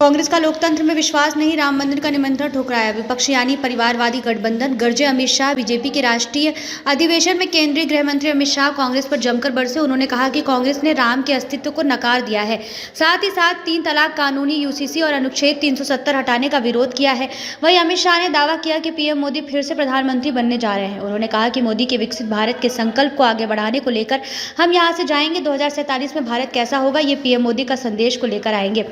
कांग्रेस का लोकतंत्र में विश्वास नहीं, राम मंदिर का निमंत्रण ठुकराया। विपक्ष यानी परिवारवादी गठबंधन गरजे अमित शाह। बीजेपी के राष्ट्रीय अधिवेशन में केंद्रीय गृह मंत्री अमित शाह कांग्रेस पर जमकर बरसे। उन्होंने कहा कि कांग्रेस ने राम के अस्तित्व को नकार दिया है, साथ ही साथ 3 तलाक कानूनी, यूसीसी और अनुच्छेद 370 हटाने का विरोध किया है। वहीं अमित शाह ने दावा किया कि पीएम मोदी फिर से प्रधानमंत्री बनने जा रहे हैं। उन्होंने कहा कि मोदी के विकसित भारत के संकल्प को आगे बढ़ाने को लेकर हम यहाँ से जाएंगे। 2047 में भारत कैसा होगा, ये पीएम मोदी का संदेश को लेकर आएंगे।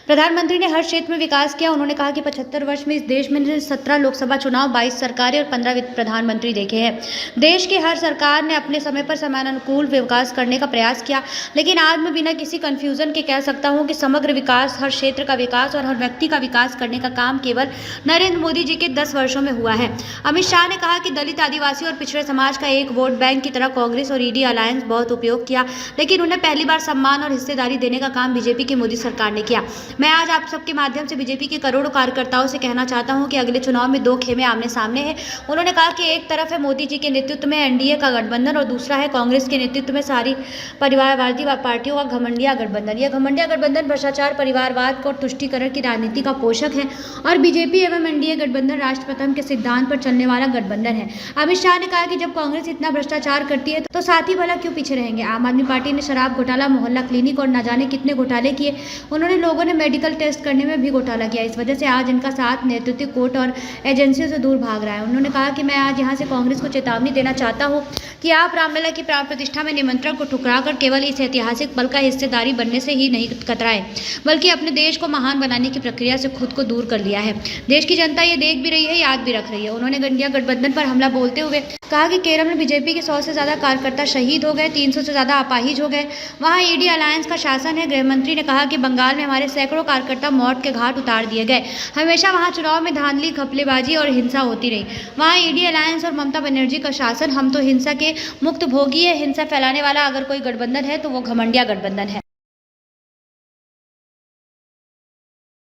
प्रधानमंत्री ने हर क्षेत्र में विकास किया। उन्होंने कहा कि 75 वर्ष में इस देश में 17 लोकसभा चुनाव, 22 सरकारें और 15 प्रधानमंत्री देखे हैं। देश की हर सरकार ने अपने समय पर समयानुकूल विकास करने का प्रयास किया, लेकिन आज मैं बिना किसी कंफ्यूजन के कह सकता हूं कि समग्र विकास, हर क्षेत्र का विकास और हर व्यक्ति का विकास करने का काम केवल नरेंद्र मोदी जी के 10 वर्षों में हुआ है। अमित शाह ने कहा कि दलित, आदिवासी और पिछड़े समाज का एक वोट बैंक की तरह कांग्रेस और ईडी अलायंस बहुत उपयोग किया, लेकिन उन्हें पहली बार सम्मान और हिस्सेदारी देने का काम बीजेपी की मोदी सरकार ने किया। मैं आज आप सबके माध्यम से बीजेपी के करोड़ों कार्यकर्ताओं से कहना चाहता हूं कि अगले चुनाव में 2 खेमे आमने सामने हैं। उन्होंने कहा कि एक तरफ है मोदी जी के नेतृत्व में एनडीए का गठबंधन और दूसरा है कांग्रेस के नेतृत्व में सारी परिवारवादी पार्टियों का घमंडिया गठबंधन। यह घमंडिया गठबंधन भ्रष्टाचार, परिवारवाद और तुष्टीकरण की राजनीति का पोषक है और बीजेपी एवं एनडीए गठबंधन राष्ट्र प्रथम के सिद्धांत पर चलने वाला गठबंधन है। अमित शाह ने कहा कि जब कांग्रेस इतना भ्रष्टाचार करती है तो साथी भला क्यों पीछे रहेंगे। आम आदमी पार्टी ने शराब घोटाला, मोहल्ला क्लिनिक और न जाने कितने घोटाले किए। उन्होंने लोगों ने मेडिकल टेस्ट करने में भी घोटाला किया। इस वजह से आज इनका साथ नेतृत्व कोर्ट और एजेंसियों से दूर भाग रहा है। उन्होंने कहा कि मैं आज यहाँ से कांग्रेस को चेतावनी देना चाहता हूँ कि आप रामलला की प्राण प्रतिष्ठा में निमंत्रण को ठुकराकर केवल इस ऐतिहासिक पल का हिस्सेदारी बनने से ही नहीं कतराए, बल्कि अपने देश को महान बनाने की प्रक्रिया से खुद को दूर कर लिया है। देश की जनता ये देख भी रही है, याद भी रख रही है। उन्होंने इंडिया गठबंधन पर हमला बोलते हुए कहा कि केरल में बीजेपी के 100 से ज़्यादा कार्यकर्ता शहीद हो गए, 300 से ज़्यादा अपाहिज हो गए। वहाँ ईडी अलायंस का शासन है। गृहमंत्री ने कहा कि बंगाल में हमारे सैकड़ों कार्यकर्ता मौत के घाट उतार दिए गए। हमेशा वहाँ चुनाव में धांधली, घपलेबाजी और हिंसा होती रही। वहाँ ईडी अलायंस और ममता बनर्जी का शासन। हम तो हिंसा के मुक्त भोगी है। हिंसा फैलाने वाला अगर कोई गठबंधन है तो वो घमंडिया गठबंधन है।